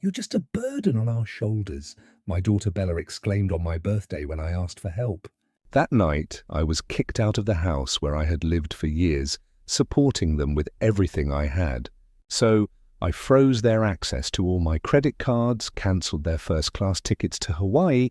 You're just a burden on our shoulders, my daughter Bella exclaimed on my birthday when I asked for help. That night, I was kicked out of the house where I had lived for years, supporting them with everything I had. So, I froze their access to all my credit cards, cancelled their first-class tickets to Hawaii,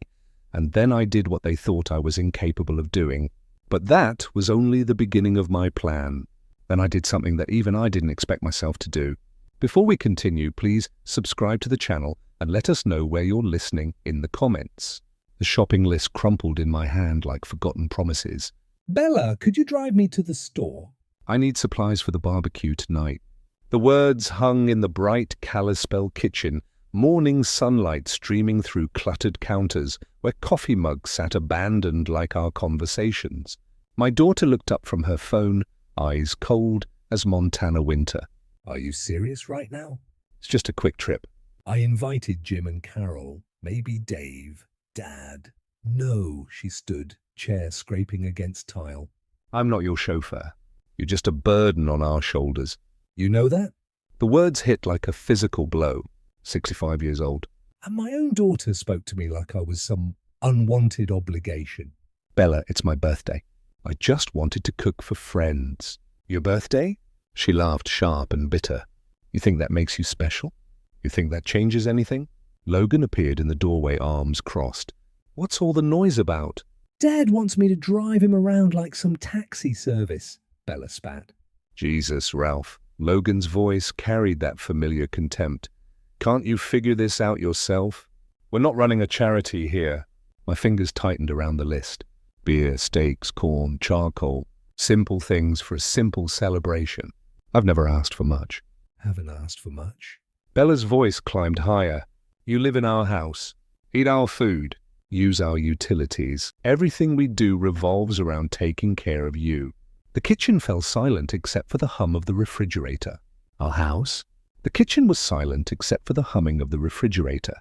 and then I did what they thought I was incapable of doing. But that was only the beginning of my plan. Then I did something that even I didn't expect myself to do. Before we continue, please subscribe to the channel and let us know where you're listening in the comments. The shopping list crumpled in my hand like forgotten promises. Bella, could you drive me to the store? I need supplies for the barbecue tonight. The words hung in the bright Kalispell kitchen, morning sunlight streaming through cluttered counters where coffee mugs sat abandoned like our conversations. My daughter looked up from her phone, eyes cold as Montana winter. Are you serious right now? It's just a quick trip. I invited Jim and Carol, maybe Dave, Dad. No, she stood, chair scraping against tile. I'm not your chauffeur. You're just a burden on our shoulders. You know that? The words hit like a physical blow. 65 years old. And my own daughter spoke to me like I was some unwanted obligation. Bella, it's my birthday. I just wanted to cook for friends. Your birthday? She laughed sharp and bitter. You think that makes you special? You think that changes anything? Logan appeared in the doorway, arms crossed. What's all the noise about? Dad wants me to drive him around like some taxi service, Bella spat. Jesus, Ralph. Logan's voice carried that familiar contempt. Can't you figure this out yourself? We're not running a charity here. My fingers tightened around the list. Beer, steaks, corn, charcoal. Simple things for a simple celebration. I've never asked for much. Haven't asked for much. Bella's voice climbed higher. You live in our house. Eat our food. Use our utilities. Everything we do revolves around taking care of you. The kitchen fell silent except for the hum of the refrigerator. Our house? The kitchen was silent except for the humming of the refrigerator.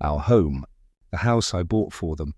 Our home, the house I bought for them,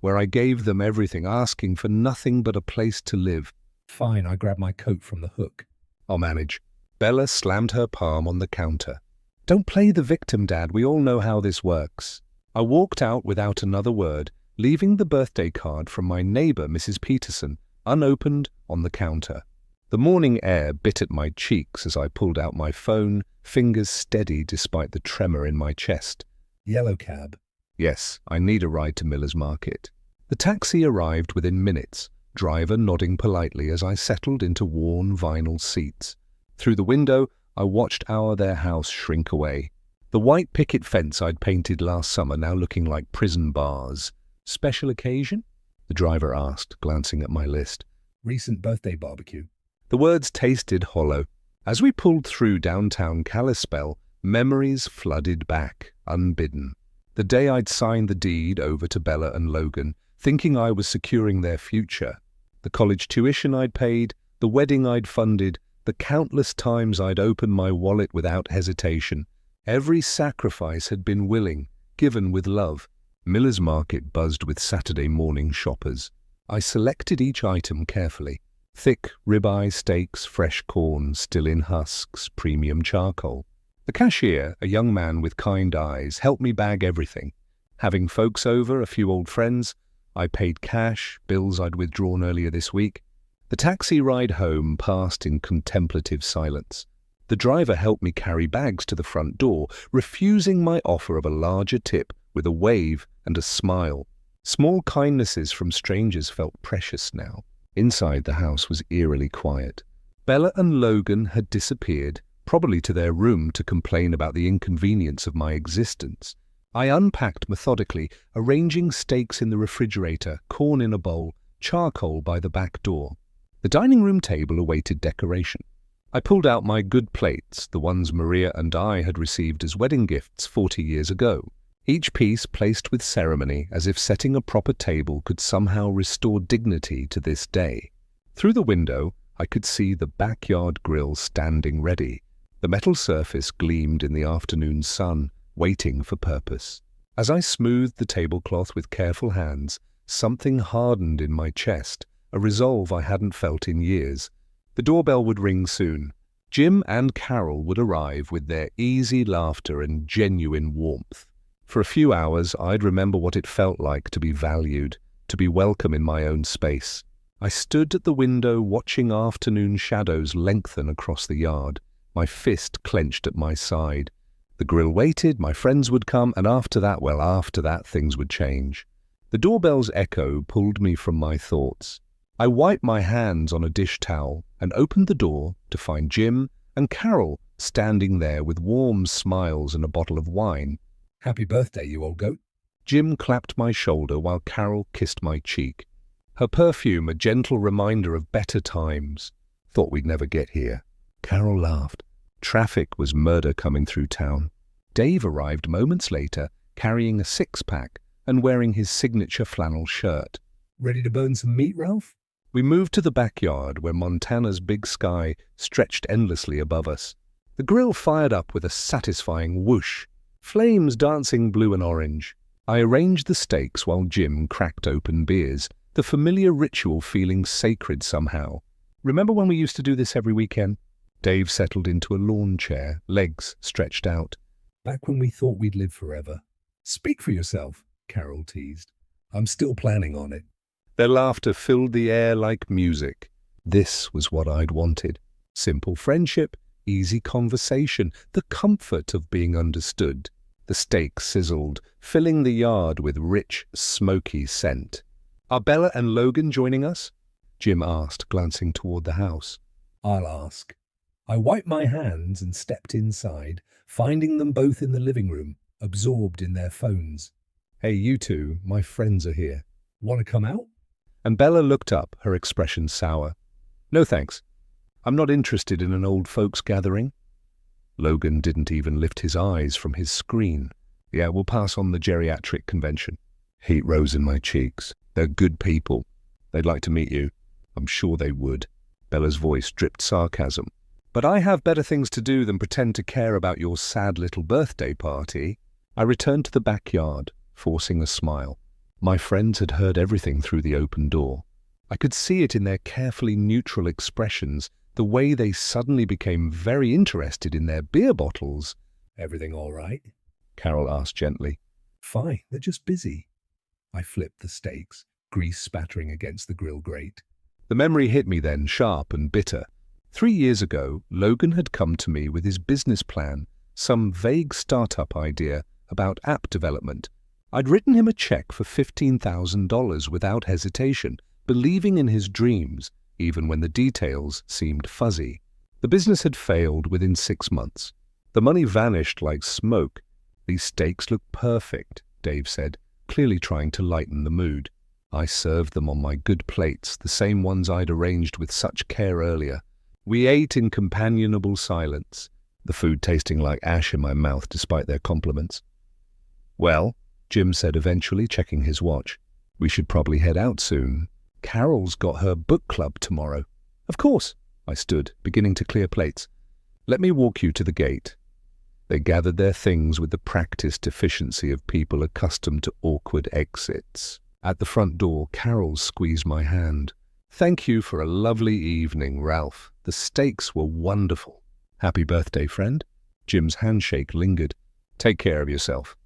where I gave them everything, asking for nothing but a place to live. Fine, I grabbed my coat from the hook. I'll manage. Bella slammed her palm on the counter. Don't play the victim, Dad. We all know how this works. I walked out without another word, leaving the birthday card from my neighbor, Mrs. Peterson, unopened on the counter. The morning air bit at my cheeks as I pulled out my phone, fingers steady despite the tremor in my chest. Yellow cab. Yes, I need a ride to Miller's Market. The taxi arrived within minutes, driver nodding politely as I settled into worn vinyl seats. Through the window, I watched their house shrink away. The white picket fence I'd painted last summer now looking like prison bars. Special occasion? The driver asked, glancing at my list. Recent birthday barbecue. The words tasted hollow. As we pulled through downtown Kalispell, memories flooded back, unbidden. The day I'd signed the deed over to Bella and Logan, thinking I was securing their future. The college tuition I'd paid, the wedding I'd funded, the countless times I'd opened my wallet without hesitation. Every sacrifice had been willing, given with love. Miller's Market buzzed with Saturday morning shoppers. I selected each item carefully. Thick ribeye steaks, fresh corn, still in husks, premium charcoal. The cashier, a young man with kind eyes, helped me bag everything. Having folks over, a few old friends, I paid cash, bills I'd withdrawn earlier this week. The taxi ride home passed in contemplative silence. The driver helped me carry bags to the front door, refusing my offer of a larger tip with a wave and a smile. Small kindnesses from strangers felt precious now. Inside, the house was eerily quiet. Bella and Logan had disappeared, probably to their room to complain about the inconvenience of my existence. I unpacked methodically, arranging steaks in the refrigerator, corn in a bowl, charcoal by the back door. The dining room table awaited decoration. I pulled out my good plates, the ones Maria and I had received as wedding gifts 40 years ago. Each piece placed with ceremony, as if setting a proper table could somehow restore dignity to this day. Through the window, I could see the backyard grill standing ready. The metal surface gleamed in the afternoon sun, waiting for purpose. As I smoothed the tablecloth with careful hands, something hardened in my chest, a resolve I hadn't felt in years. The doorbell would ring soon. Jim and Carol would arrive with their easy laughter and genuine warmth. For a few hours, I'd remember what it felt like to be valued, to be welcome in my own space. I stood at the window watching afternoon shadows lengthen across the yard, my fist clenched at my side. The grill waited, my friends would come, and after that, things would change. The doorbell's echo pulled me from my thoughts. I wiped my hands on a dish towel and opened the door to find Jim and Carol standing there with warm smiles and a bottle of wine. "Happy birthday, you old goat." Jim clapped my shoulder while Carol kissed my cheek. Her perfume a gentle reminder of better times. Thought we'd never get here. Carol laughed. Traffic was murder coming through town. Dave arrived moments later, carrying a six-pack and wearing his signature flannel shirt. "Ready to burn some meat, Ralph?" We moved to the backyard where Montana's big sky stretched endlessly above us. The grill fired up with a satisfying whoosh, flames dancing blue and orange. I arranged the steaks while Jim cracked open beers, the familiar ritual feeling sacred somehow. Remember when we used to do this every weekend? Dave settled into a lawn chair, legs stretched out. "Back when we thought we'd live forever." "Speak for yourself," Carol teased. "I'm still planning on it." Their laughter filled the air like music. This was what I'd wanted. Simple friendship, easy conversation, the comfort of being understood. The steak sizzled, filling the yard with rich, smoky scent. "Are Bella and Logan joining us?" Jim asked, glancing toward the house. "I'll ask." I wiped my hands and stepped inside, finding them both in the living room, absorbed in their phones. "Hey, you two, my friends are here." "Want to come out?" And Bella looked up, her expression sour. "No thanks. I'm not interested in an old folks gathering." Logan didn't even lift his eyes from his screen. "Yeah, we'll pass on the geriatric convention." Heat rose in my cheeks. "They're good people. They'd like to meet you." "I'm sure they would." Bella's voice dripped sarcasm. "But I have better things to do than pretend to care about your sad little birthday party." I returned to the backyard, forcing a smile. My friends had heard everything through the open door. I could see it in their carefully neutral expressions, the way they suddenly became very interested in their beer bottles. "Everything all right?" Carol asked gently. "Fine, they're just busy." I flipped the steaks, grease spattering against the grill grate. The memory hit me then, sharp and bitter. 3 years ago, Logan had come to me with his business plan, some vague startup idea about app development. I'd written him a check for $15,000 without hesitation, believing in his dreams, even when the details seemed fuzzy. The business had failed within 6 months. The money vanished like smoke. "These steaks look perfect," Dave said, clearly trying to lighten the mood. I served them on my good plates, the same ones I'd arranged with such care earlier. We ate in companionable silence, the food tasting like ash in my mouth despite their compliments. "Well," Jim said eventually, checking his watch, "we should probably head out soon. Carol's got her book club tomorrow." "Of course," I stood, beginning to clear plates. "Let me walk you to the gate." They gathered their things with the practiced efficiency of people accustomed to awkward exits. At the front door, Carol squeezed my hand. "Thank you for a lovely evening, Ralph. The steaks were wonderful." "Happy birthday, friend." Jim's handshake lingered. "Take care of yourself."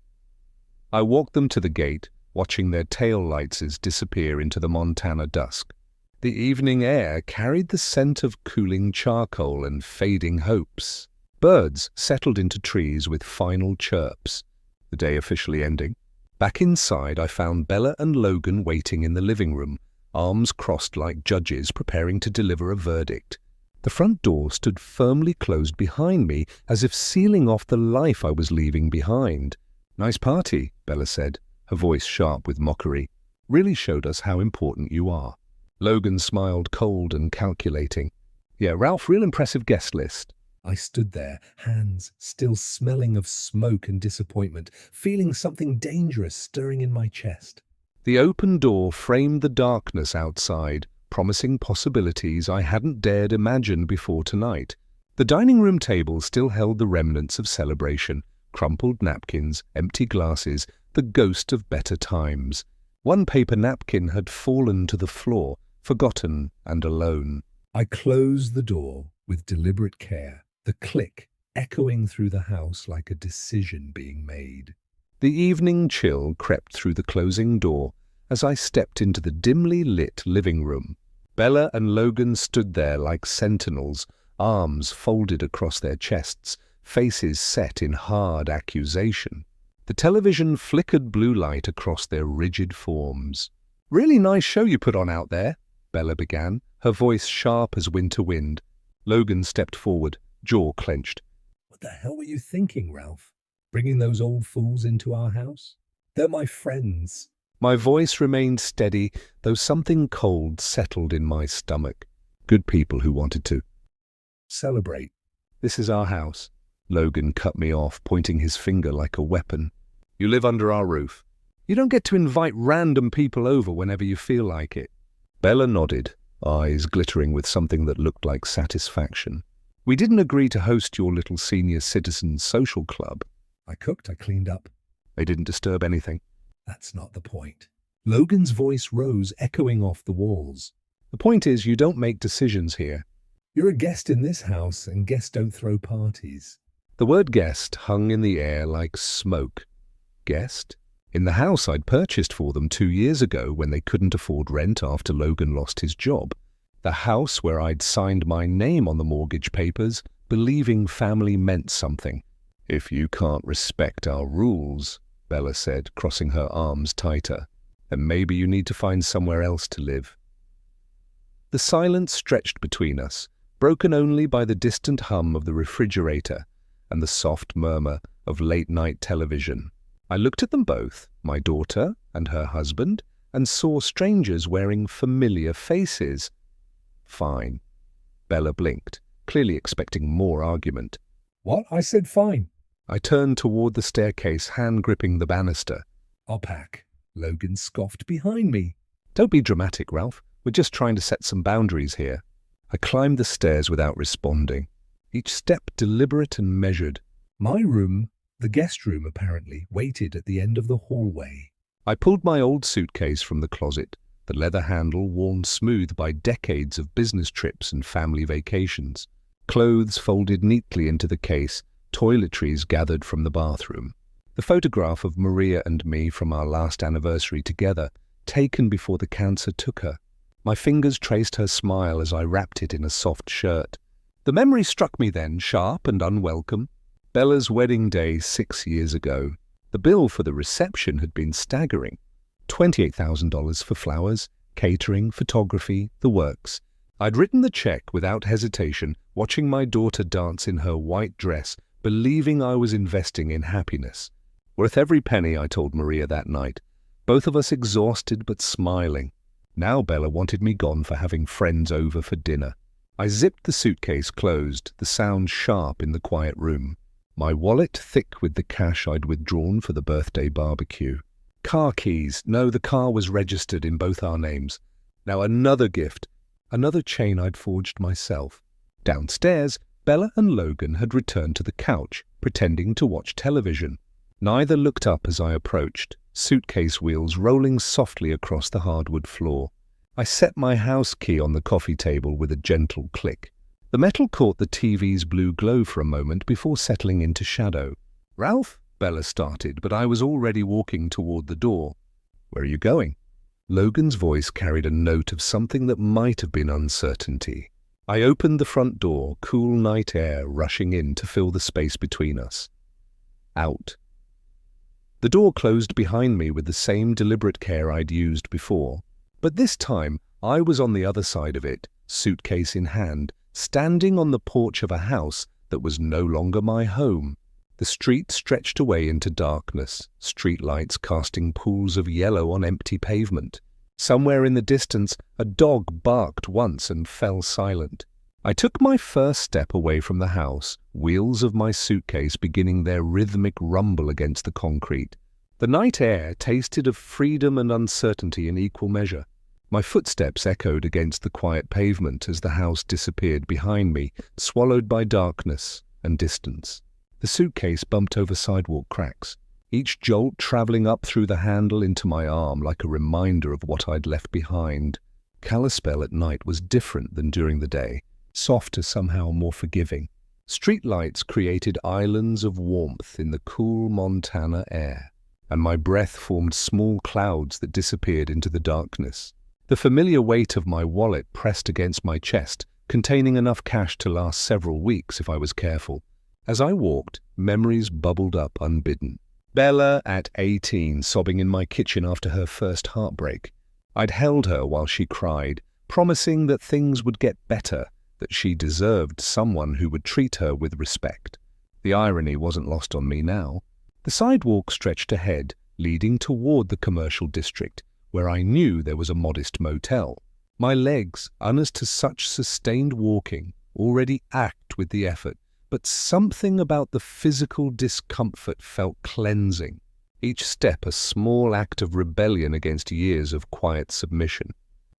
I walked them to the gate, watching their tail lights disappear into the Montana dusk. The evening air carried the scent of cooling charcoal and fading hopes. Birds settled into trees with final chirps, the day officially ending. Back inside, I found Bella and Logan waiting in the living room, arms crossed like judges preparing to deliver a verdict. The front door stood firmly closed behind me, as if sealing off the life I was leaving behind. "Nice party," Bella said, her voice sharp with mockery. "Really showed us how important you are." Logan smiled, cold and calculating. "Yeah, Ralph, real impressive guest list." I stood there, hands still smelling of smoke and disappointment, feeling something dangerous stirring in my chest. The open door framed the darkness outside, promising possibilities I hadn't dared imagine before tonight. The dining room table still held the remnants of celebration, crumpled napkins, empty glasses, the ghost of better times. One paper napkin had fallen to the floor, forgotten and alone. I closed the door, with deliberate care, the click echoing through the house like a decision being made. The evening chill crept through the closing door as I stepped into the dimly lit living room. Bella and Logan stood there like sentinels, arms folded across their chests, faces set in hard accusation. The television flickered blue light across their rigid forms. "Really nice show you put on out there," Bella began, her voice sharp as winter wind. Logan stepped forward, jaw clenched. What the hell were you thinking, Ralph? Bringing those old fools into our house? They're my friends. My voice remained steady, though something cold settled in my stomach. Good people who wanted to Celebrate. "This is our house." Logan cut me off, pointing his finger like a weapon. "You live under our roof. You don't get to invite random people over whenever you feel like it." Bella nodded, eyes glittering with something that looked like satisfaction. "We didn't agree to host your little senior citizens social club." I cooked, I cleaned up. "They didn't disturb anything." That's not the point. Logan's voice rose, echoing off the walls. "The point is, you don't make decisions here." You're a guest in this house, and guests don't throw parties. The word guest hung in the air like smoke. Guest? In the house I'd purchased for them 2 years ago when they couldn't afford rent after Logan lost his job. The house where I'd signed my name on the mortgage papers, believing family meant something. "If you can't respect our rules," Bella said, crossing her arms tighter, "then maybe you need to find somewhere else to live." The silence stretched between us, broken only by the distant hum of the refrigerator and the soft murmur of late-night television. I looked at them both, my daughter and her husband, and saw strangers wearing familiar faces. "Fine." Bella blinked, clearly expecting more argument. What? I said fine. I turned toward the staircase, hand gripping the banister. I'll pack. Logan scoffed behind me. "Don't be dramatic, Ralph. We're just trying to set some boundaries here." I climbed the stairs without responding, each step deliberate and measured. My room, the guest room apparently, waited at the end of the hallway. I pulled my old suitcase from the closet, the leather handle worn smooth by decades of business trips and family vacations. Clothes folded neatly into the case, toiletries gathered from the bathroom. The photograph of Maria and me from our last anniversary together, taken before the cancer took her. My fingers traced her smile as I wrapped it in a soft shirt. The memory struck me then, sharp and unwelcome. Bella's wedding day 6 years ago. The bill for the reception had been staggering. $28,000 for flowers, catering, photography, the works. I'd written the check without hesitation, watching my daughter dance in her white dress, believing I was investing in happiness. Worth every penny, I told Maria that night. Both of us exhausted but smiling. Now Bella wanted me gone for having friends over for dinner. I zipped the suitcase closed, the sound sharp in the quiet room. My wallet thick with the cash I'd withdrawn for the birthday barbecue. Car keys. No, the car was registered in both our names. Now another gift. Another chain I'd forged myself. Downstairs, Bella and Logan had returned to the couch, pretending to watch television. Neither looked up as I approached, suitcase wheels rolling softly across the hardwood floor. I set my house key on the coffee table with a gentle click. The metal caught the TV's blue glow for a moment before settling into shadow. "Ralph?" Bella started, but I was already walking toward the door. "Where are you going?" Logan's voice carried a note of something that might have been uncertainty. I opened the front door, cool night air rushing in to fill the space between us. Out. The door closed behind me with the same deliberate care I'd used before. But this time, I was on the other side of it, suitcase in hand, standing on the porch of a house that was no longer my home. The street stretched away into darkness, streetlights casting pools of yellow on empty pavement. Somewhere in the distance, a dog barked once and fell silent. I took my first step away from the house, wheels of my suitcase beginning their rhythmic rumble against the concrete. The night air tasted of freedom and uncertainty in equal measure. My footsteps echoed against the quiet pavement as the house disappeared behind me, swallowed by darkness and distance. The suitcase bumped over sidewalk cracks, each jolt traveling up through the handle into my arm like a reminder of what I'd left behind. Kalispell at night was different than during the day. softer, somehow more forgiving. Streetlights created islands of warmth in the cool Montana air, and my breath formed small clouds that disappeared into the darkness. The familiar weight of my wallet pressed against my chest, containing enough cash to last several weeks if I was careful. As I walked, memories bubbled up unbidden. Bella at 18, sobbing in my kitchen after her first heartbreak. I'd held her while she cried, promising that things would get better, that she deserved someone who would treat her with respect. The irony wasn't lost on me now. The sidewalk stretched ahead, leading toward the commercial district, where I knew there was a modest motel. My legs, unused to such sustained walking, already ached with the effort, but something about the physical discomfort felt cleansing, each step a small act of rebellion against years of quiet submission.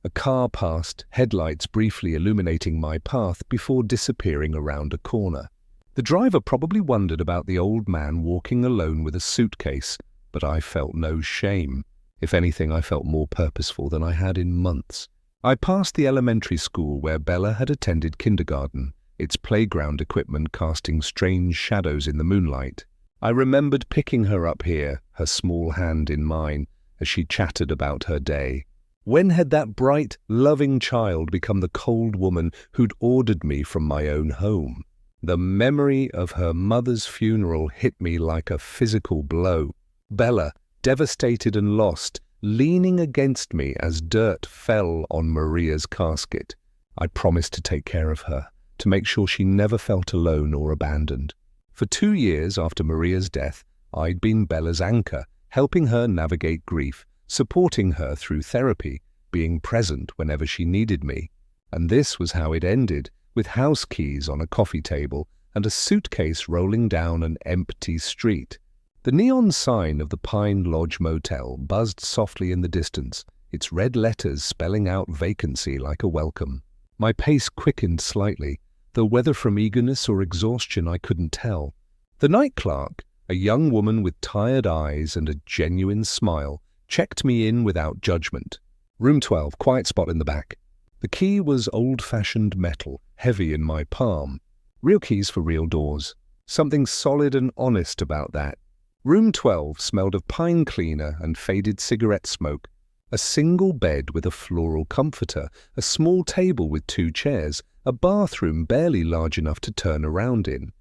A car passed, headlights briefly illuminating my path before disappearing around a corner. The driver probably wondered about the old man walking alone with a suitcase, but I felt no shame. If anything, I felt more purposeful than I had in months. I passed the elementary school where Bella had attended kindergarten, its playground equipment casting strange shadows in the moonlight. I remembered picking her up here, her small hand in mine, as she chattered about her day. When had that bright, loving child become the cold woman who'd ordered me from my own home? The memory of her mother's funeral hit me like a physical blow. Bella, devastated and lost, leaning against me as dirt fell on Maria's casket. I promised to take care of her, to make sure she never felt alone or abandoned. For 2 years after Maria's death, I'd been Bella's anchor, helping her navigate grief, supporting her through therapy, being present whenever she needed me. And this was how it ended, with house keys on a coffee table and a suitcase rolling down an empty street. The neon sign of the Pine Lodge Motel buzzed softly in the distance, its red letters spelling out vacancy like a welcome. My pace quickened slightly, though whether from eagerness or exhaustion I couldn't tell. The night clerk, a young woman with tired eyes and a genuine smile, checked me in without judgment. Room 12, quiet spot in the back. The key was old-fashioned metal, heavy in my palm. Real keys for real doors. Something solid and honest about that. Room 12 smelled of pine cleaner and faded cigarette smoke. A single bed with a floral comforter, a small table with 2 chairs, a bathroom barely large enough to turn around in.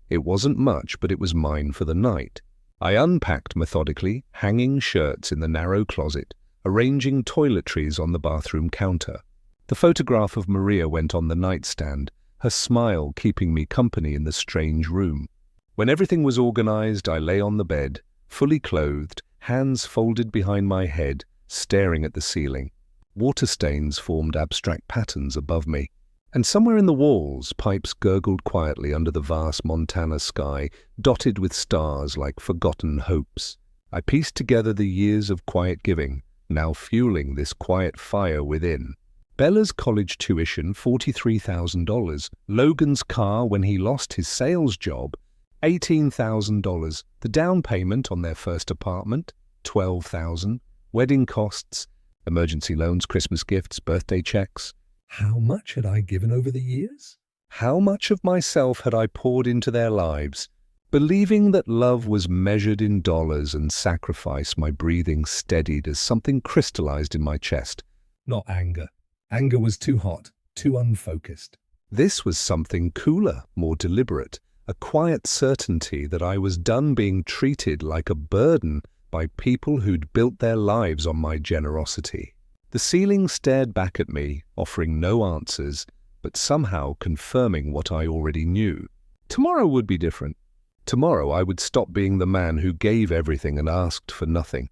It wasn't much, but it was mine for the night. I unpacked methodically, hanging shirts in the narrow closet, arranging toiletries on the bathroom counter. The photograph of Maria went on the nightstand, her smile keeping me company in the strange room. When everything was organized, I lay on the bed, fully clothed, hands folded behind my head, staring at the ceiling. Water stains formed abstract patterns above me, and somewhere in the walls, pipes gurgled quietly under the vast Montana sky, dotted with stars like forgotten hopes. I pieced together the years of quiet giving, now fueling this quiet fire within. Bella's college tuition, $43,000. Logan's car when he lost his sales job, $18,000. The down payment on their first apartment, $12,000. Wedding costs, emergency loans, Christmas gifts, birthday checks. How much had I given over the years? How much of myself had I poured into their lives? Believing that love was measured in dollars and sacrifice, my breathing steadied as something crystallized in my chest. Not anger. Anger was too hot, too unfocused. This was something cooler, more deliberate, a quiet certainty that I was done being treated like a burden by people who'd built their lives on my generosity. The ceiling stared back at me, offering no answers, but somehow confirming what I already knew. Tomorrow would be different. Tomorrow I would stop being the man who gave everything and asked for nothing.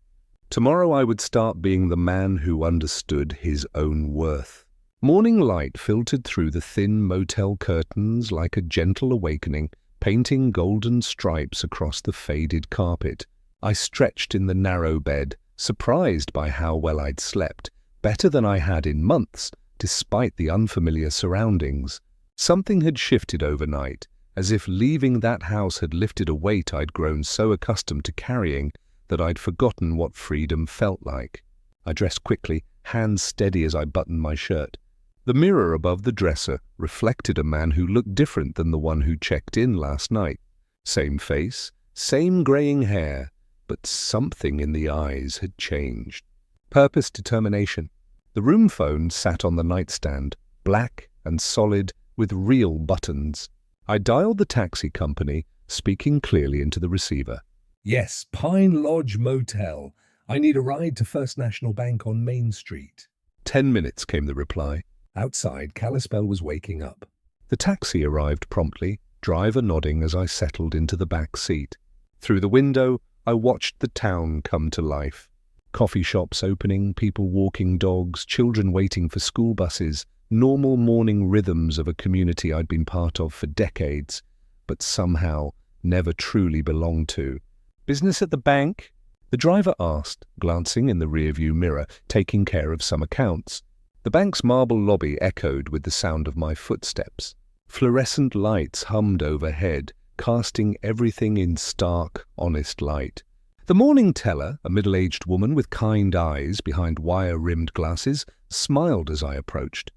Tomorrow I would start being the man who understood his own worth. Morning light filtered through the thin motel curtains like a gentle awakening, painting golden stripes across the faded carpet. I stretched in the narrow bed, surprised by how well I'd slept, better than I had in months, despite the unfamiliar surroundings. Something had shifted overnight, as if leaving that house had lifted a weight I'd grown so accustomed to carrying that I'd forgotten what freedom felt like. I dressed quickly, hands steady as I buttoned my shirt. The mirror above the dresser reflected a man who looked different than the one who checked in last night. Same face, same graying hair, but something in the eyes had changed. Purpose, determination. The room phone sat on the nightstand, black and solid, with real buttons. I dialed the taxi company, speaking clearly into the receiver. Yes, Pine Lodge Motel. I need a ride to First National Bank on Main Street. 10 minutes, came the reply. Outside, Kalispell was waking up. The taxi arrived promptly, driver nodding as I settled into the back seat. Through the window, I watched the town come to life. Coffee shops opening, people walking dogs, children waiting for school buses, normal morning rhythms of a community I'd been part of for decades, but somehow never truly belonged to. "Business at the bank?" the driver asked, glancing in the rearview mirror, taking care of some accounts. The bank's marble lobby echoed with the sound of my footsteps. Fluorescent lights hummed overhead, casting everything in stark, honest light. The morning teller, a middle-aged woman with kind eyes behind wire-rimmed glasses, smiled as I approached.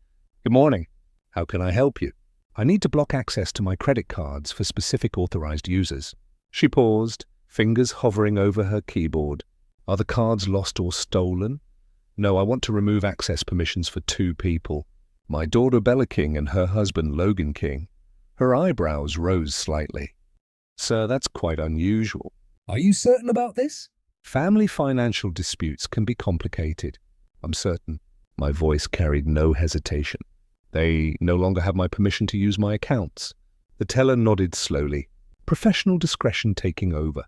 "Good morning. How can I help you?" "I need to block access to my credit cards for specific authorized users." She paused, fingers hovering over her keyboard. "Are the cards lost or stolen?" "No, I want to remove access permissions for 2 people. My daughter Bella King and her husband Logan King." Her eyebrows rose slightly. "Sir, that's quite unusual." Are you certain about this? "Family financial disputes can be complicated." "I'm certain." My voice carried no hesitation. "They no longer have my permission to use my accounts." The teller nodded slowly, professional discretion taking over.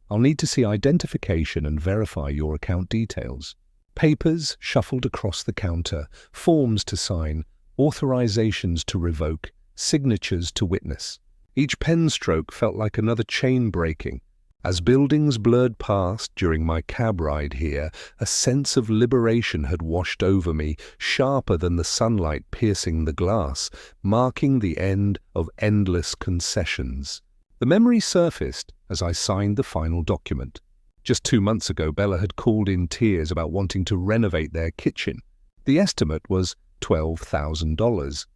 "I'll need to see identification and verify your account details." Papers shuffled across the counter, forms to sign, authorizations to revoke, signatures to witness. Each pen stroke felt like another chain breaking. As buildings blurred past during my cab ride here, a sense of liberation had washed over me, sharper than the sunlight piercing the glass, marking the end of endless concessions. The memory surfaced as I signed the final document. Just 2 months ago, Bella had called in tears about wanting to renovate their kitchen. The estimate was $12,000.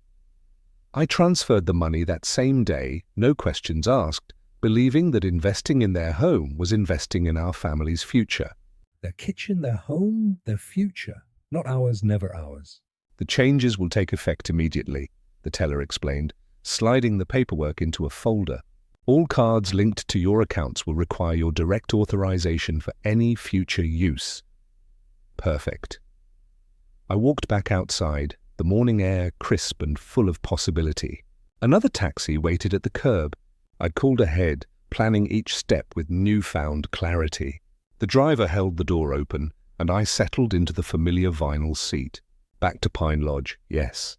I transferred the money that same day, no questions asked, believing that investing in their home was investing in our family's future. Their kitchen, their home, their future. Not ours, never ours. "The changes will take effect immediately," the teller explained, sliding the paperwork into a folder. "All cards linked to your accounts will require your direct authorization for any future use." Perfect. I walked back outside, the morning air crisp and full of possibility. Another taxi waited at the curb. I called ahead, planning each step with newfound clarity. The driver held the door open, and I settled into the familiar vinyl seat. Back to Pine Lodge, yes.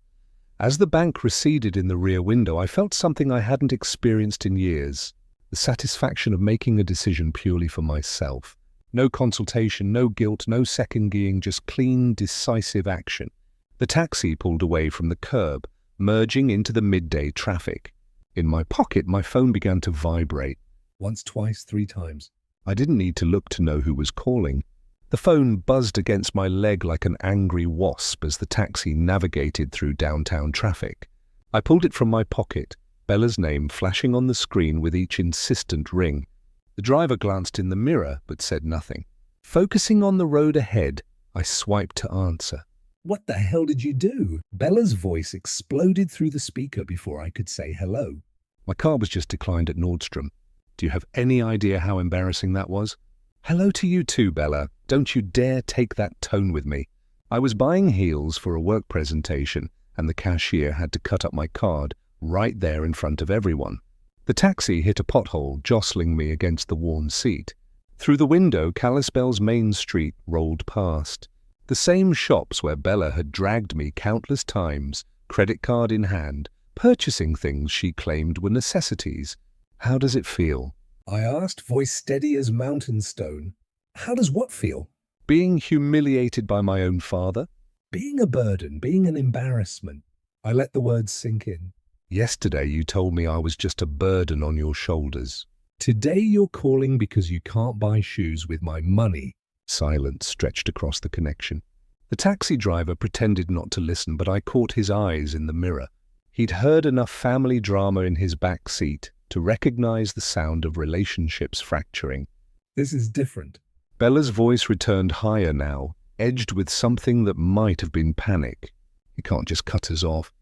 As the bank receded in the rear window, I felt something I hadn't experienced in years. The satisfaction of making a decision purely for myself. No consultation, no guilt, no second-guessing, just clean, decisive action. The taxi pulled away from the curb, merging into the midday traffic. In my pocket, my phone began to vibrate. Once, twice, 3 times. I didn't need to look to know who was calling. The phone buzzed against my leg like an angry wasp as the taxi navigated through downtown traffic. I pulled it from my pocket, Bella's name flashing on the screen with each insistent ring. The driver glanced in the mirror but said nothing. Focusing on the road ahead, I swiped to answer. What the hell did you do? Bella's voice exploded through the speaker before I could say hello. My car was just declined at Nordstrom. Do you have any idea how embarrassing that was? Hello to you too, Bella. Don't you dare take that tone with me. I was buying heels for a work presentation, and the cashier had to cut up my card right there in front of everyone. The taxi hit a pothole, jostling me against the worn seat. Through the window, Kalispell's main street rolled past. The same shops where Bella had dragged me countless times, credit card in hand, purchasing things she claimed were necessities. How does it feel? I asked, voice steady as mountain stone. How does what feel? Being humiliated by my own father? Being a burden, being an embarrassment. I let the words sink in. Yesterday you told me I was just a burden on your shoulders. Today you're calling because you can't buy shoes with my money. Silence stretched across the connection. The The taxi driver pretended not to listen, but I caught his eyes in the mirror. He'd heard enough family drama in his back seat to recognize the sound of relationships fracturing. This is different. Bella's voice returned higher now, edged with something that might have been panic. You can't just cut us off.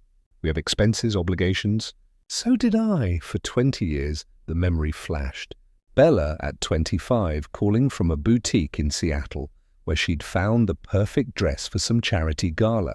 We have expenses, obligations. So did I for 20 years, the memory flashed. Bella at 25, calling from a boutique in Seattle, where she'd found the perfect dress for some charity gala.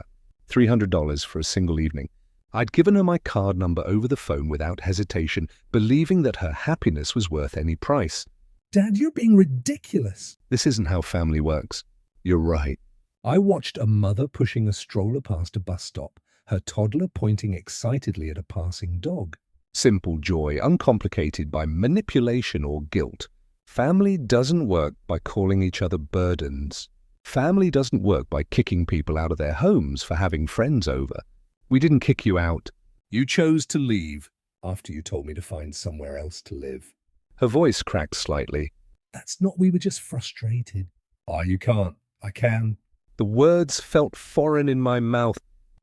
$300 for a single evening. I'd given her my card number over the phone without hesitation, believing that her happiness was worth any price. Dad, you're being ridiculous. This isn't how family works. You're right. I watched a mother pushing a stroller past a bus stop, her toddler pointing excitedly at a passing dog. Simple joy, uncomplicated by manipulation or guilt. Family doesn't work by calling each other burdens. Family doesn't work by kicking people out of their homes for having friends over. We didn't kick you out. You chose to leave after you told me to find somewhere else to live. Her voice cracked slightly. That's not, we were just frustrated. Oh, you can't. I can. The words felt foreign in my mouth.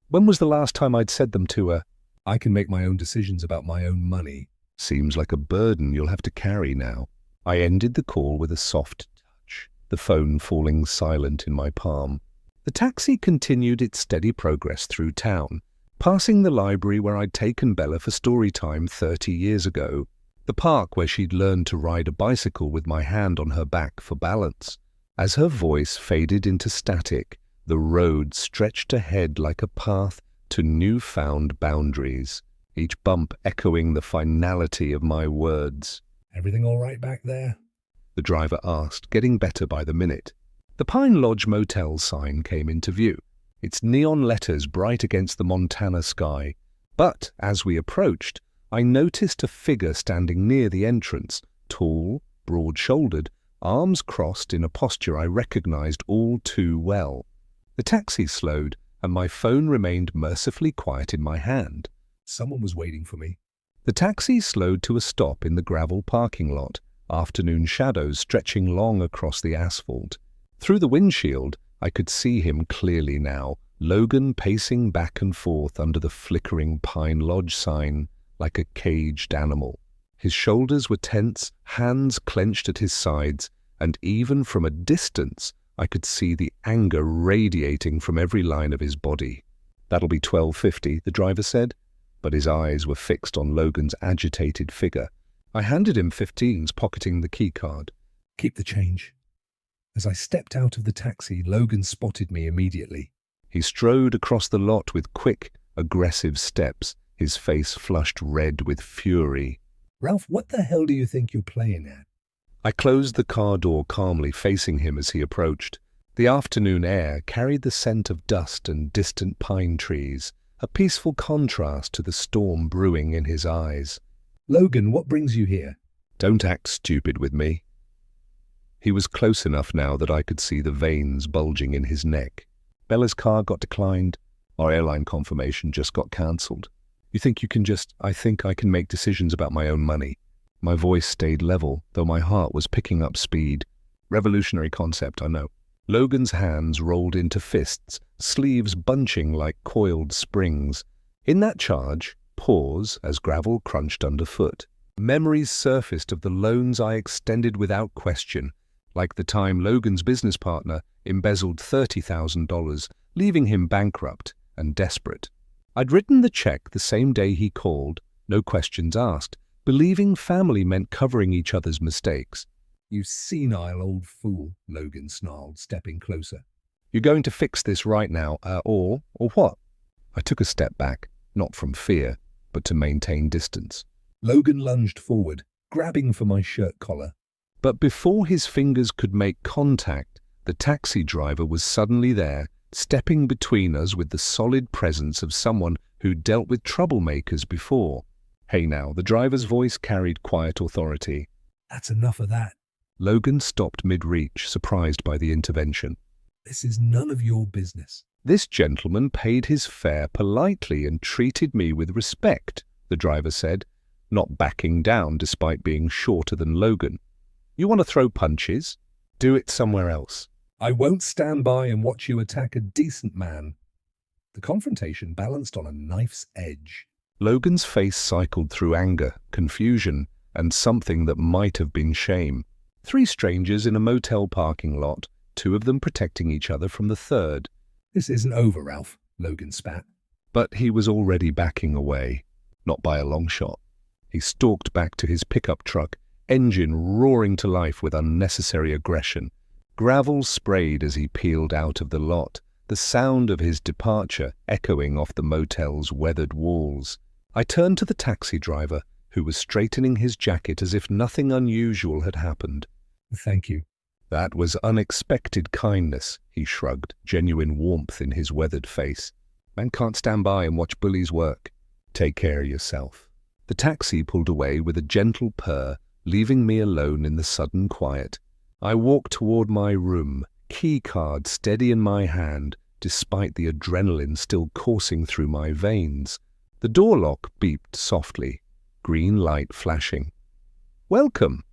When was the last time I'd said them to her? I can make my own decisions about my own money. Seems like a burden you'll have to carry now. I ended the call with a soft touch, the phone falling silent in my palm. The taxi continued its steady progress through town, passing the library where I'd taken Bella for story time 30 years ago, the park where she'd learned to ride a bicycle with my hand on her back for balance. As her voice faded into static, the road stretched ahead like a path to newfound boundaries, each bump echoing the finality of my words. Everything all right back there? The driver asked, getting better by the minute. The Pine Lodge Motel sign came into view, its neon letters bright against the Montana sky. But as we approached, I noticed a figure standing near the entrance, tall, broad-shouldered, arms crossed in a posture I recognized all too well. The taxi slowed, and my phone remained mercifully quiet in my hand. Someone was waiting for me. The taxi slowed to a stop in the gravel parking lot, afternoon shadows stretching long across the asphalt. Through the windshield, I could see him clearly now, Logan pacing back and forth under the flickering Pine Lodge sign, like a caged animal. His shoulders were tense, hands clenched at his sides, and even from a distance, I could see the anger radiating from every line of his body. "That'll be $12.50, the driver said, but his eyes were fixed on Logan's agitated figure. I handed him 15s, pocketing the keycard. Keep the change. As I stepped out of the taxi, Logan spotted me immediately. He strode across the lot with quick, aggressive steps, his face flushed red with fury. Ralph, what the hell do you think you're playing at? I closed the car door calmly, facing him as he approached. The afternoon air carried the scent of dust and distant pine trees, a peaceful contrast to the storm brewing in his eyes. Logan, what brings you here? Don't act stupid with me. He was close enough now that I could see the veins bulging in his neck. Bella's car got declined. Our airline confirmation just got cancelled. You think you can just... I think I can make decisions about my own money. My voice stayed level, though my heart was picking up speed. Revolutionary concept, I know. Logan's hands rolled into fists, sleeves bunching like coiled springs. In that charge, pause as gravel crunched underfoot. Memories surfaced of the loans I extended without question, like the time Logan's business partner embezzled $30,000, leaving him bankrupt and desperate. I'd written the check the same day he called, no questions asked, believing family meant covering each other's mistakes. You senile old fool, Logan snarled, stepping closer. You're going to fix this right now, or what? I took a step back, not from fear, but to maintain distance. Logan lunged forward, grabbing for my shirt collar. But before his fingers could make contact, the taxi driver was suddenly there, stepping between us with the solid presence of someone who'd dealt with troublemakers before. Hey now, the driver's voice carried quiet authority. That's enough of that. Logan stopped mid-reach, surprised by the intervention. This is none of your business. This gentleman paid his fare politely and treated me with respect, the driver said, not backing down despite being shorter than Logan. You want to throw punches? Do it somewhere else. I won't stand by and watch you attack a decent man. The confrontation balanced on a knife's edge. Logan's face cycled through anger, confusion, and something that might have been shame. Three strangers in a motel parking lot, two of them protecting each other from the third. This isn't over, Ralph, Logan spat. But he was already backing away, not by a long shot. He stalked back to his pickup truck, engine roaring to life with unnecessary aggression. Gravel sprayed as he peeled out of the lot, the sound of his departure echoing off the motel's weathered walls. I turned to the taxi driver, who was straightening his jacket as if nothing unusual had happened. Thank you. That was unexpected kindness, he shrugged, genuine warmth in his weathered face. Man can't stand by and watch bullies work. Take care of yourself. The taxi pulled away with a gentle purr, leaving me alone in the sudden quiet. I walked toward my room, key card steady in my hand, despite the adrenaline still coursing through my veins. The door lock beeped softly, green light flashing. Welcome!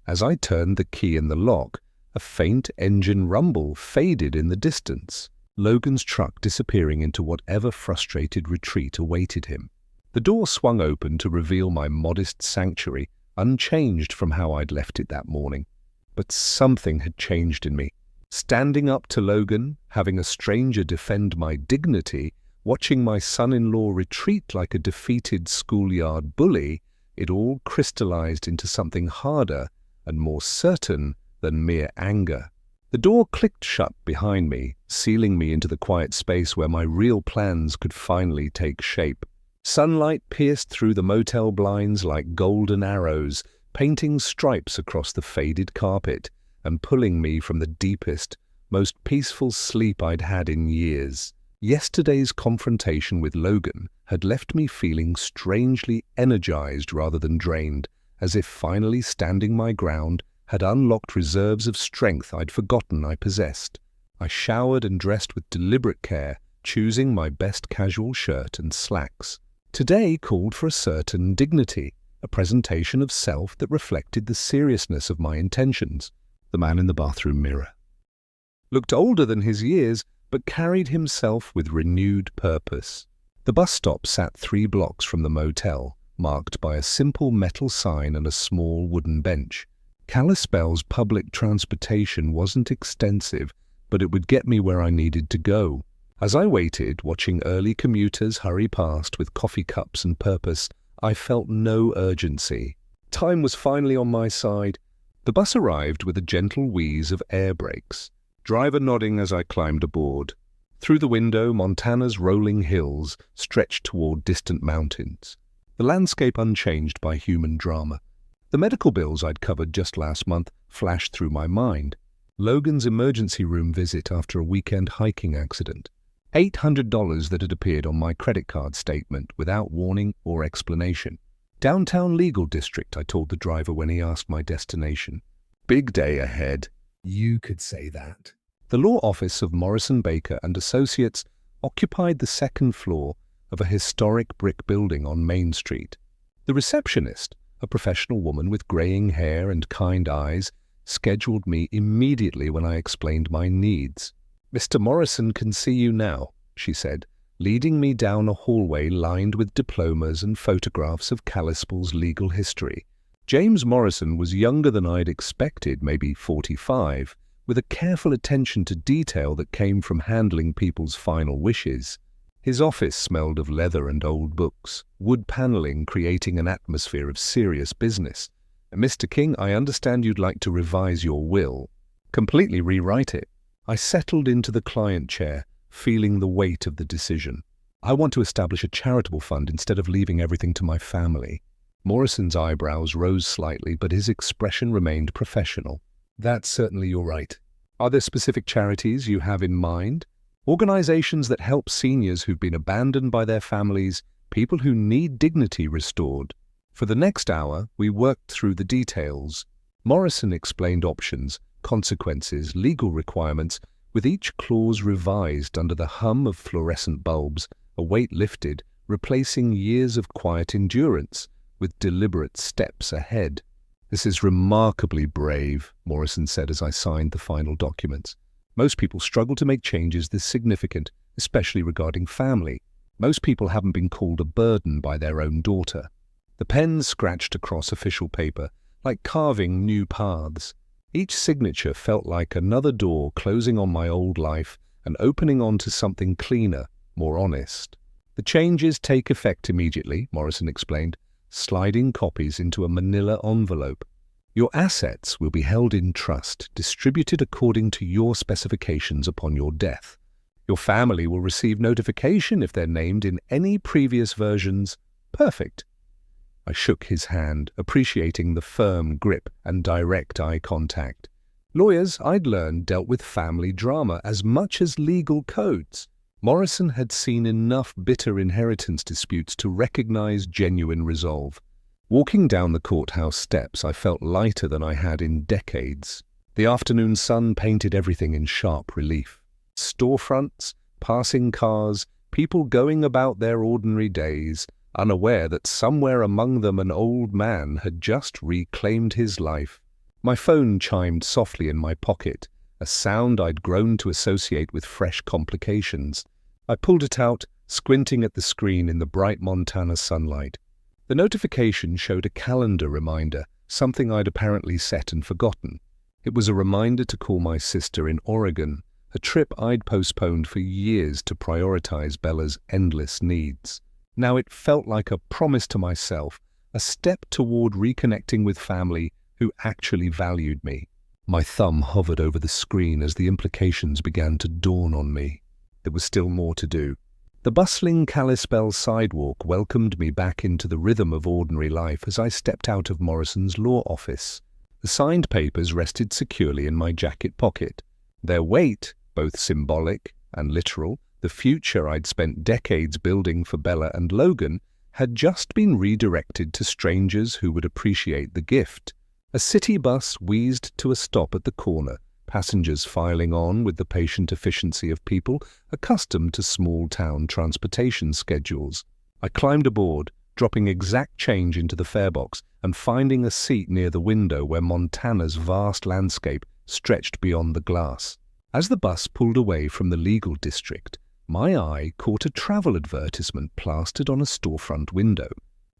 As I turned the key in the lock, a faint engine rumble faded in the distance, Logan's truck disappearing into whatever frustrated retreat awaited him. The door swung open to reveal my modest sanctuary, unchanged from how I'd left it that morning. But something had changed in me. Standing up to Logan, having a stranger defend my dignity, watching my son-in-law retreat like a defeated schoolyard bully, it all crystallized into something harder and more certain than mere anger. The door clicked shut behind me, sealing me into the quiet space where my real plans could finally take shape. Sunlight pierced through the motel blinds like golden arrows, painting stripes across the faded carpet and pulling me from the deepest, most peaceful sleep I'd had in years. Yesterday's confrontation with Logan had left me feeling strangely energized rather than drained, as if finally standing my ground had unlocked reserves of strength I'd forgotten I possessed. I showered and dressed with deliberate care, choosing my best casual shirt and slacks. Today called for a certain dignity, a presentation of self that reflected the seriousness of my intentions. The man in the bathroom mirror looked older than his years, but carried himself with renewed purpose. The bus stop sat 3 blocks from the motel, marked by a simple metal sign and a small wooden bench. Kalispell's public transportation wasn't extensive, but it would get me where I needed to go. As I waited, watching early commuters hurry past with coffee cups and purpose, I felt no urgency. Time was finally on my side. The bus arrived with a gentle wheeze of air brakes, driver nodding as I climbed aboard. Through the window, Montana's rolling hills stretched toward distant mountains, the landscape unchanged by human drama. The medical bills I'd covered just last month flashed through my mind. Logan's emergency room visit after a weekend hiking accident. $800 that had appeared on my credit card statement without warning or explanation. Downtown legal district, I told the driver when he asked my destination. Big day ahead. You could say that. The law office of Morrison Baker and Associates occupied the 2nd floor of a historic brick building on Main Street. The receptionist, a professional woman with graying hair and kind eyes, scheduled me immediately when I explained my needs. "Mr. Morrison can see you now," she said, leading me down a hallway lined with diplomas and photographs of Kalispell's legal history. James Morrison was younger than I'd expected, maybe 45, with a careful attention to detail that came from handling people's final wishes. His office smelled of leather and old books, wood paneling creating an atmosphere of serious business. "Mr. King, I understand you'd like to revise your will. Completely rewrite it." I settled into the client chair, feeling the weight of the decision. "I want to establish a charitable fund instead of leaving everything to my family." Morrison's eyebrows rose slightly, but his expression remained professional. "That's certainly your right. Are there specific charities you have in mind? Organizations that help seniors who've been abandoned by their families, people who need dignity restored." For the next hour, we worked through the details. Morrison explained options, consequences, legal requirements, with each clause revised under the hum of fluorescent bulbs, a weight lifted, replacing years of quiet endurance with deliberate steps ahead. "This is remarkably brave," Morrison said as I signed the final documents. Most people struggle to make changes this significant, especially regarding family. Most people haven't been called a burden by their own daughter. The pen scratched across official paper, like carving new paths. Each signature felt like another door closing on my old life and opening onto something cleaner, more honest. The changes take effect immediately, Morrison explained, sliding copies into a manila envelope. Your assets will be held in trust, distributed according to your specifications upon your death. Your family will receive notification if they're named in any previous versions. Perfect. I shook his hand, appreciating the firm grip and direct eye contact. Lawyers, I'd learned, dealt with family drama as much as legal codes. Morrison had seen enough bitter inheritance disputes to recognize genuine resolve. Walking down the courthouse steps, I felt lighter than I had in decades. The afternoon sun painted everything in sharp relief. Storefronts, passing cars, people going about their ordinary days, unaware that somewhere among them an old man had just reclaimed his life. My phone chimed softly in my pocket, a sound I'd grown to associate with fresh complications. I pulled it out, squinting at the screen in the bright Montana sunlight. The notification showed a calendar reminder, something I'd apparently set and forgotten. It was a reminder to call my sister in Oregon, a trip I'd postponed for years to prioritize Bella's endless needs. Now it felt like a promise to myself, a step toward reconnecting with family who actually valued me. My thumb hovered over the screen as the implications began to dawn on me. There was still more to do. The bustling Kalispell sidewalk welcomed me back into the rhythm of ordinary life as I stepped out of Morrison's law office. The signed papers rested securely in my jacket pocket. Their weight, both symbolic and literal, the future I'd spent decades building for Bella and Logan, had just been redirected to strangers who would appreciate the gift. A city bus wheezed to a stop at the corner, passengers filing on with the patient efficiency of people accustomed to small-town transportation schedules. I climbed aboard, dropping exact change into the fare box and finding a seat near the window where Montana's vast landscape stretched beyond the glass. As the bus pulled away from the legal district, my eye caught a travel advertisement plastered on a storefront window.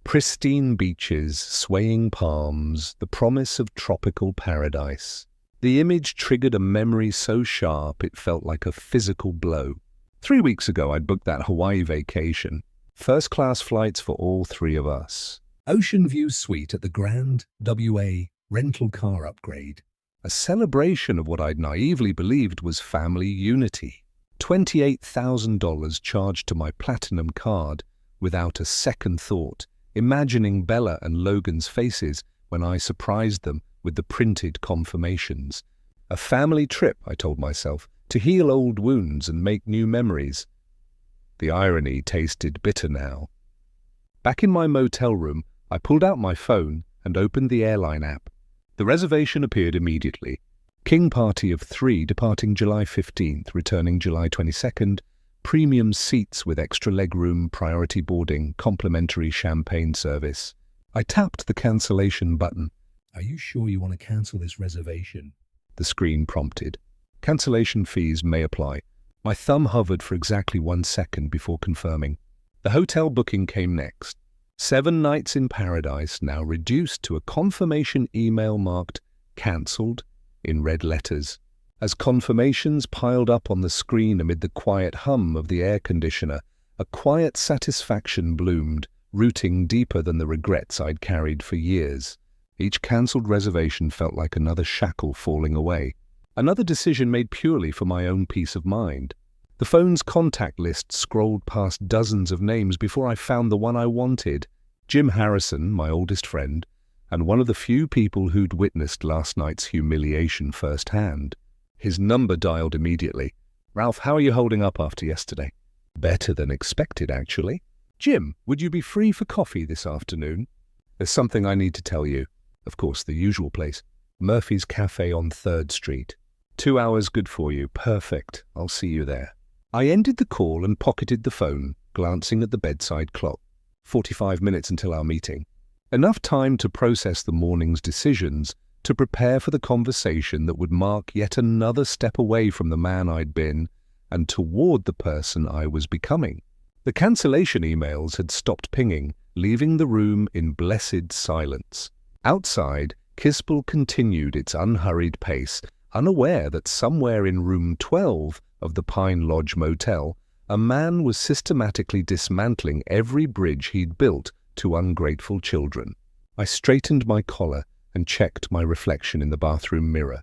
Pristine beaches, swaying palms, the promise of tropical paradise. The image triggered a memory so sharp it felt like a physical blow. 3 weeks ago I'd booked that Hawaii vacation. First-class flights for all three of us. Ocean view suite at the Grand WA rental car upgrade. A celebration of what I'd naively believed was family unity. $28,000 charged to my platinum card without a second thought, imagining Bella and Logan's faces when I surprised them with the printed confirmations. A family trip, I told myself, to heal old wounds and make new memories. The irony tasted bitter now. Back in my motel room, I pulled out my phone and opened the airline app. The reservation appeared immediately. King party of 3 departing July 15th, returning July 22nd, premium seats with extra legroom, priority boarding, complimentary champagne service. I tapped the cancellation button. Are you sure you want to cancel this reservation? The screen prompted. Cancellation fees may apply. My thumb hovered for exactly 1 second before confirming. The hotel booking came next. 7 nights in paradise, now reduced to a confirmation email marked "cancelled" in red letters. As confirmations piled up on the screen amid the quiet hum of the air conditioner, a quiet satisfaction bloomed, rooting deeper than the regrets I'd carried for years. Each cancelled reservation felt like another shackle falling away, another decision made purely for my own peace of mind. The phone's contact list scrolled past dozens of names before I found the one I wanted, Jim Harrison, my oldest friend, and one of the few people who'd witnessed last night's humiliation firsthand. His number dialed immediately. "Ralph, how are you holding up after yesterday?" "Better than expected, actually." "Jim, would you be free for coffee this afternoon?" "There's something I need to tell you." Of course, the usual place. Murphy's Cafe on 3rd Street. 2 hours good for you. Perfect. I'll see you there. I ended the call and pocketed the phone, glancing at the bedside clock. 45 minutes until our meeting. Enough time to process the morning's decisions to prepare for the conversation that would mark yet another step away from the man I'd been and toward the person I was becoming. The cancellation emails had stopped pinging, leaving the room in blessed silence. Outside, Kispel continued its unhurried pace, unaware that somewhere in room 12 of the Pine Lodge Motel, a man was systematically dismantling every bridge he'd built to ungrateful children. I straightened my collar and checked my reflection in the bathroom mirror.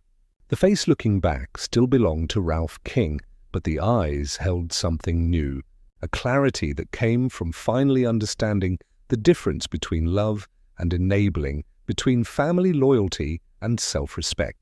The face looking back still belonged to Ralph King, but the eyes held something new, a clarity that came from finally understanding the difference between love and enabling, between family loyalty and self-respect.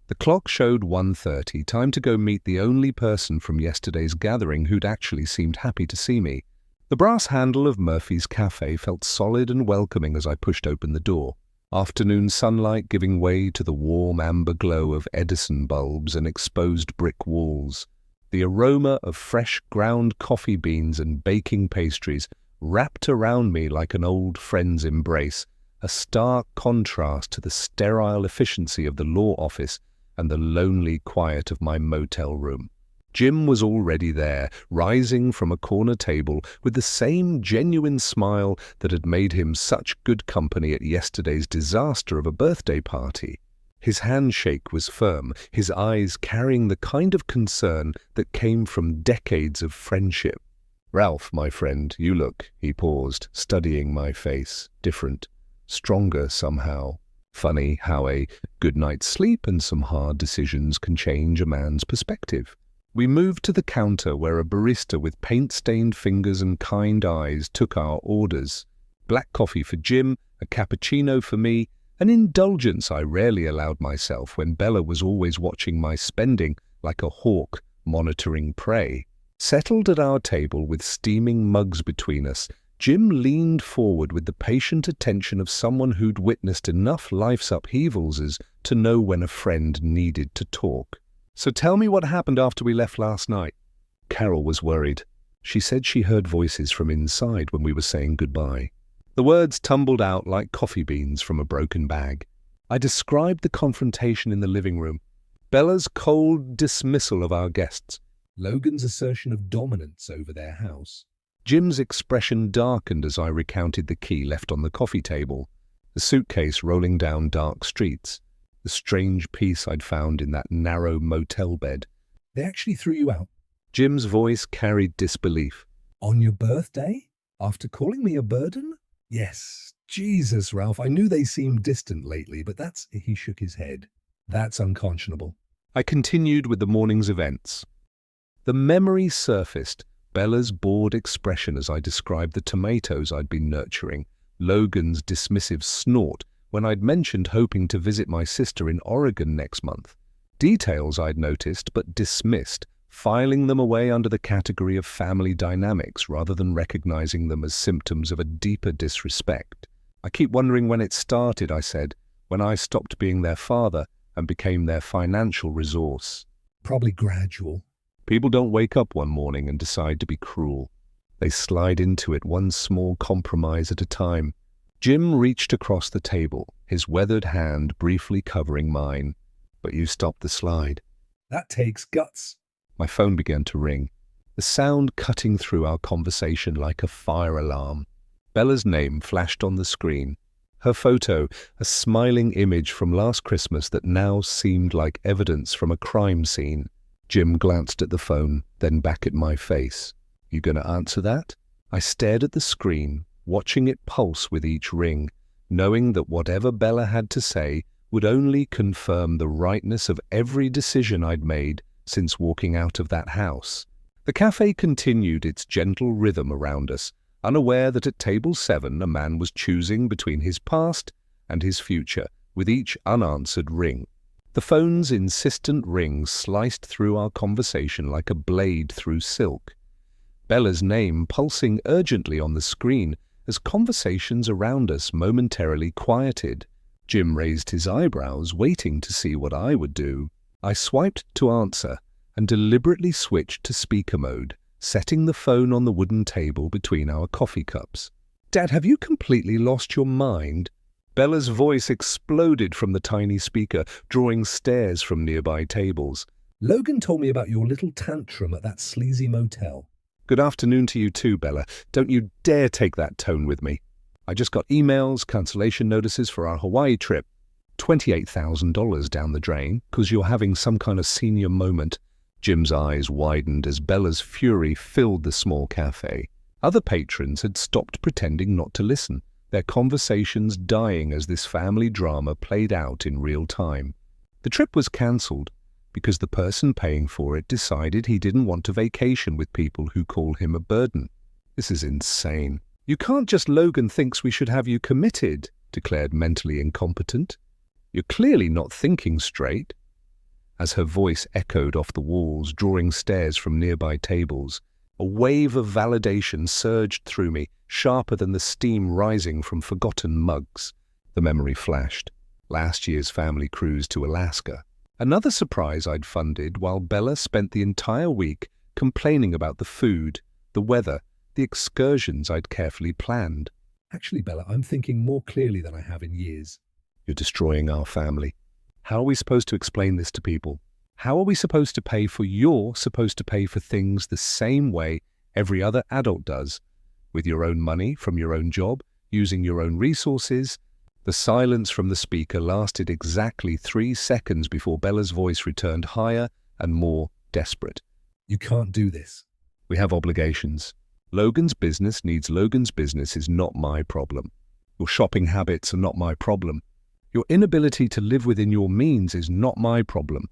The clock showed 1:30, time to go meet the only person from yesterday's gathering who'd actually seemed happy to see me. The brass handle of Murphy's Cafe felt solid and welcoming as I pushed open the door. Afternoon sunlight giving way to the warm amber glow of Edison bulbs and exposed brick walls. The aroma of fresh ground coffee beans and baking pastries wrapped around me like an old friend's embrace, a stark contrast to the sterile efficiency of the law office and the lonely quiet of my motel room. Jim was already there, rising from a corner table with the same genuine smile that had made him such good company at yesterday's disaster of a birthday party. His handshake was firm, his eyes carrying the kind of concern that came from decades of friendship. "Ralph, my friend, you look," he paused, studying my face, different, stronger somehow. Funny how a good night's sleep and some hard decisions can change a man's perspective. We moved to the counter where a barista with paint-stained fingers and kind eyes took our orders. Black coffee for Jim, a cappuccino for me, an indulgence I rarely allowed myself when Bella was always watching my spending like a hawk monitoring prey. Settled at our table with steaming mugs between us, Jim leaned forward with the patient attention of someone who'd witnessed enough life's upheavals as to know when a friend needed to talk. "So tell me what happened after we left last night." Carol was worried. She said she heard voices from inside when we were saying goodbye. The words tumbled out like coffee beans from a broken bag. I described the confrontation in the living room, Bella's cold dismissal of our guests, Logan's assertion of dominance over their house. Jim's expression darkened as I recounted the key left on the coffee table, the suitcase rolling down dark streets, the strange peace I'd found in that narrow motel bed. "They actually threw you out Jim's voice carried disbelief. on your birthday? After calling me a burden?" "Yes. Jesus, Ralph, I knew they seemed distant lately, but that's..." He shook his head. "That's unconscionable." I continued with the morning's events. The memory surfaced, Bella's bored expression as I described the tomatoes I'd been nurturing, Logan's dismissive snort when I'd mentioned hoping to visit my sister in Oregon next month. Details I'd noticed but dismissed, filing them away under the category of family dynamics rather than recognizing them as symptoms of a deeper disrespect. "I keep wondering when it started," I said, "when I stopped being their father and became their financial resource." "Probably gradual." People don't wake up one morning and decide to be cruel. They slide into it one small compromise at a time. Jim reached across the table, his weathered hand briefly covering mine. "But you stopped the slide." "That takes guts." My phone began to ring, the sound cutting through our conversation like a fire alarm. Bella's name flashed on the screen. Her photo, a smiling image from last Christmas that now seemed like evidence from a crime scene. Jim glanced at the phone, then back at my face. "You gonna answer that?" I stared at the screen, watching it pulse with each ring, knowing that whatever Bella had to say would only confirm the rightness of every decision I'd made since walking out of that house. The cafe continued its gentle rhythm around us, unaware that at table 7 a man was choosing between his past and his future, with each unanswered ring. The phone's insistent ring sliced through our conversation like a blade through silk. Bella's name pulsing urgently on the screen as conversations around us momentarily quieted. Jim raised his eyebrows, waiting to see what I would do. I swiped to answer and deliberately switched to speaker mode, setting the phone on the wooden table between our coffee cups. "Dad, have you completely lost your mind?" Bella's voice exploded from the tiny speaker, drawing stares from nearby tables. Logan told me about your little tantrum at that sleazy motel. Good afternoon to you too, Bella. Don't you dare take that tone with me. I just got emails, cancellation notices for our Hawaii trip. $28,000 down the drain, 'cause you're having some kind of senior moment. Jim's eyes widened as Bella's fury filled the small cafe. Other patrons had stopped pretending not to listen, their conversations dying as this family drama played out in real time. The trip was cancelled because the person paying for it decided he didn't want to vacation with people who call him a burden. This is insane. You can't just Logan thinks we should have you committed, declared mentally incompetent. You're clearly not thinking straight. As her voice echoed off the walls, drawing stares from nearby tables, a wave of validation surged through me, sharper than the steam rising from forgotten mugs. The memory flashed. Last year's family cruise to Alaska. Another surprise I'd funded while Bella spent the entire week complaining about the food, the weather, the excursions I'd carefully planned. Actually, Bella, I'm thinking more clearly than I have in years. You're destroying our family. How are we supposed to explain this to people? How are we supposed to pay for you're supposed to pay for things the same way every other adult does? With your own money, from your own job, using your own resources? The silence from the speaker lasted exactly 3 seconds before Bella's voice returned higher and more desperate. You can't do this. We have obligations. Logan's business needs Logan's business is not my problem. Your shopping habits are not my problem. Your inability to live within your means is not my problem.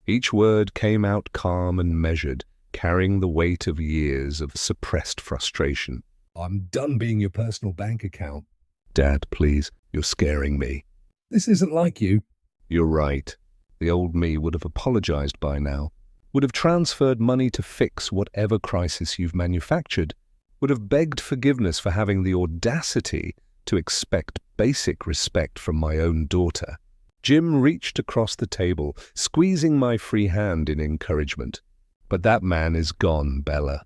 Each word came out calm and measured, carrying the weight of years of suppressed frustration. I'm done being your personal bank account. Dad, please, you're scaring me. This isn't like you. You're right. The old me would have apologized by now, would have transferred money to fix whatever crisis you've manufactured, would have begged forgiveness for having the audacity to expect basic respect from my own daughter. Jim reached across the table, squeezing my free hand in encouragement. But that man is gone, Bella.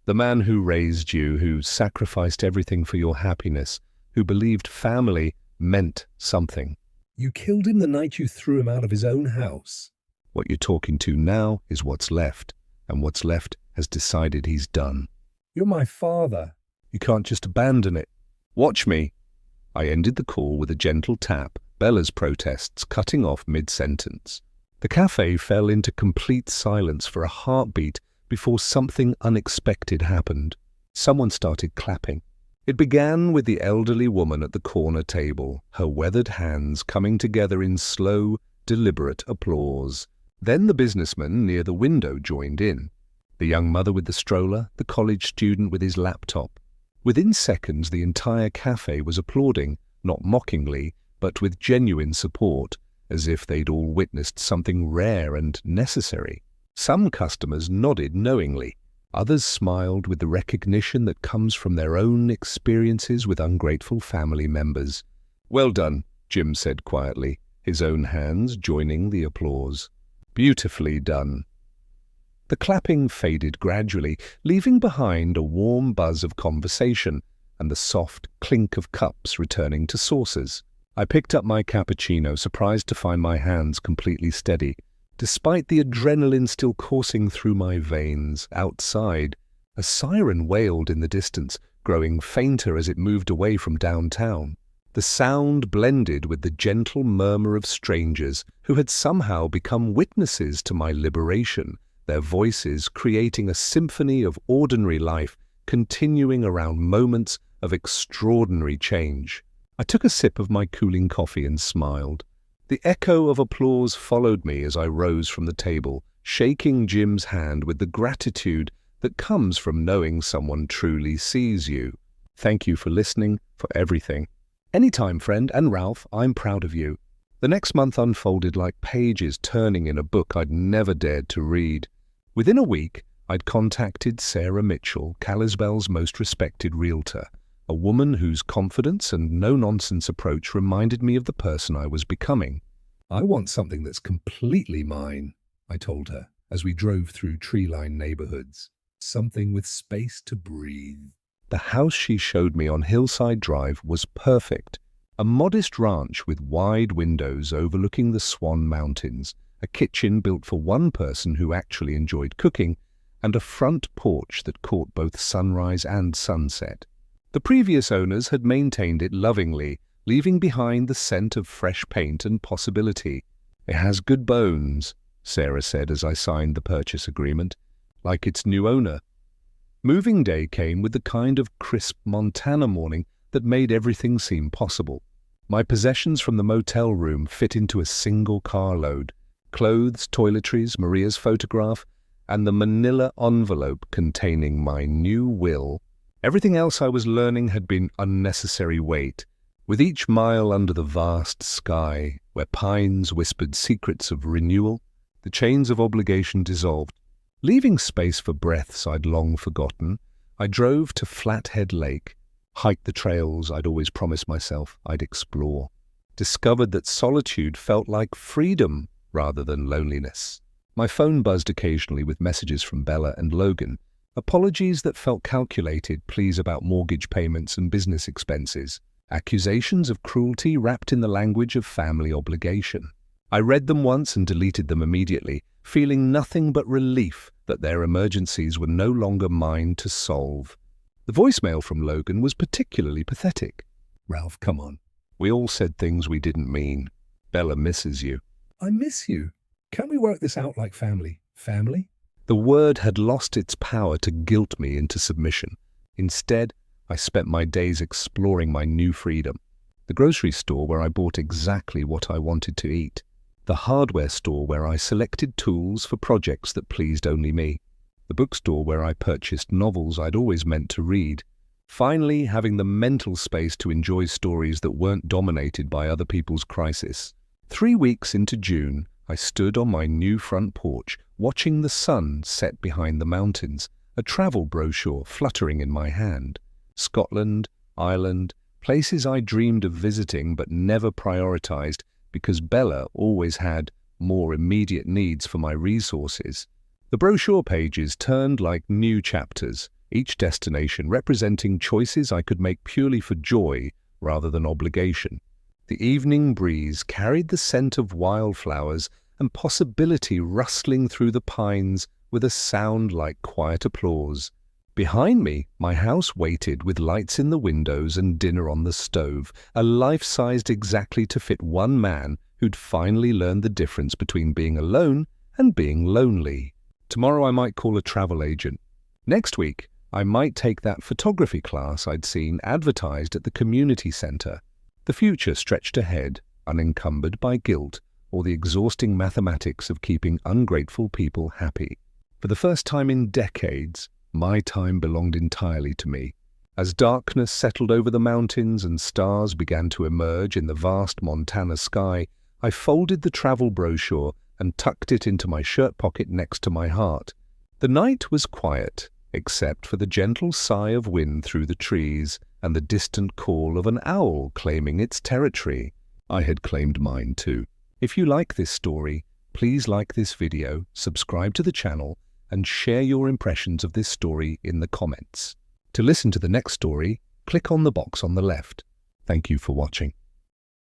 The man who raised you, who sacrificed everything for your happiness, who believed family meant something. You killed him the night you threw him out of his own house. What you're talking to now is what's left, and what's left has decided he's done. You're my father. You can't just abandon it. Watch me. I ended the call with a gentle tap, Bella's protests cutting off mid-sentence. The cafe fell into complete silence for a heartbeat before something unexpected happened. Someone started clapping. It began with the elderly woman at the corner table, her weathered hands coming together in slow, deliberate applause. Then the businessman near the window joined in. The young mother with the stroller, the college student with his laptop. Within seconds, the entire cafe was applauding, not mockingly, but with genuine support, as if they'd all witnessed something rare and necessary. Some customers nodded knowingly. Others smiled with the recognition that comes from their own experiences with ungrateful family members. Well done, Jim said quietly, his own hands joining the applause. Beautifully done. The clapping faded gradually, leaving behind a warm buzz of conversation and the soft clink of cups returning to saucers. I picked up my cappuccino, surprised to find my hands completely steady. Despite the adrenaline still coursing through my veins, outside, a siren wailed in the distance, growing fainter as it moved away from downtown. The sound blended with the gentle murmur of strangers who had somehow become witnesses to my liberation, their voices creating a symphony of ordinary life continuing around moments of extraordinary change. I took a sip of my cooling coffee and smiled. The echo of applause followed me as I rose from the table, shaking Jim's hand with the gratitude that comes from knowing someone truly sees you. Thank you for listening, for everything. Anytime, friend, and Ralph, I'm proud of you. The next month unfolded like pages turning in a book I'd never dared to read. Within a week, I'd contacted Sarah Mitchell, Kalispell's most respected realtor, a woman whose confidence and no-nonsense approach reminded me of the person I was becoming. I want something that's completely mine, I told her, as we drove through tree-lined neighborhoods. Something with space to breathe. The house she showed me on Hillside Drive was perfect. A modest ranch with wide windows overlooking the Swan Mountains, a kitchen built for one person who actually enjoyed cooking, and a front porch that caught both sunrise and sunset. The previous owners had maintained it lovingly, leaving behind the scent of fresh paint and possibility. "It has good bones," Sarah said as I signed the purchase agreement, "like its new owner." Moving day came with the kind of crisp Montana morning that made everything seem possible. My possessions from the motel room fit into a single carload: clothes, toiletries, Maria's photograph, and the manila envelope containing my new will. Everything else I was learning had been unnecessary weight. With each mile under the vast sky, where pines whispered secrets of renewal, the chains of obligation dissolved. Leaving space for breaths I'd long forgotten, I drove to Flathead Lake, hiked the trails I'd always promised myself I'd explore, discovered that solitude felt like freedom rather than loneliness. My phone buzzed occasionally with messages from Bella and Logan, apologies that felt calculated, pleas about mortgage payments and business expenses, accusations of cruelty wrapped in the language of family obligation. I read them once and deleted them immediately, feeling nothing but relief that their emergencies were no longer mine to solve. The voicemail from Logan was particularly pathetic. Ralph, come on. "We all said things we didn't mean. Bella misses you." I miss you. Can we work this out like family? Family? The word had lost its power to guilt me into submission. Instead, I spent my days exploring my new freedom. The grocery store where I bought exactly what I wanted to eat. The hardware store where I selected tools for projects that pleased only me. The bookstore where I purchased novels I'd always meant to read. Finally, having the mental space to enjoy stories that weren't dominated by other people's crisis. 3 weeks into June, I stood on my new front porch, watching the sun set behind the mountains, a travel brochure fluttering in my hand. Scotland, Ireland, places I dreamed of visiting but never prioritized because Bella always had more immediate needs for my resources. The brochure pages turned like new chapters, each destination representing choices I could make purely for joy rather than obligation. The evening breeze carried the scent of wildflowers and possibility rustling through the pines with a sound like quiet applause. Behind me, my house waited with lights in the windows and dinner on the stove, a life-sized exactly to fit one man who'd finally learned the difference between being alone and being lonely. Tomorrow I might call a travel agent. Next week, I might take that photography class I'd seen advertised at the community center. The future stretched ahead, unencumbered by guilt or the exhausting mathematics of keeping ungrateful people happy. For the first time in decades, my time belonged entirely to me. As darkness settled over the mountains and stars began to emerge in the vast Montana sky, I folded the travel brochure and tucked it into my shirt pocket next to my heart. The night was quiet, except for the gentle sigh of wind through the trees and the distant call of an owl claiming its territory. I had claimed mine too. If you like this story, please like this video, subscribe to the channel, and share your impressions of this story in the comments. To listen to the next story, click on the box on the left. Thank you for watching.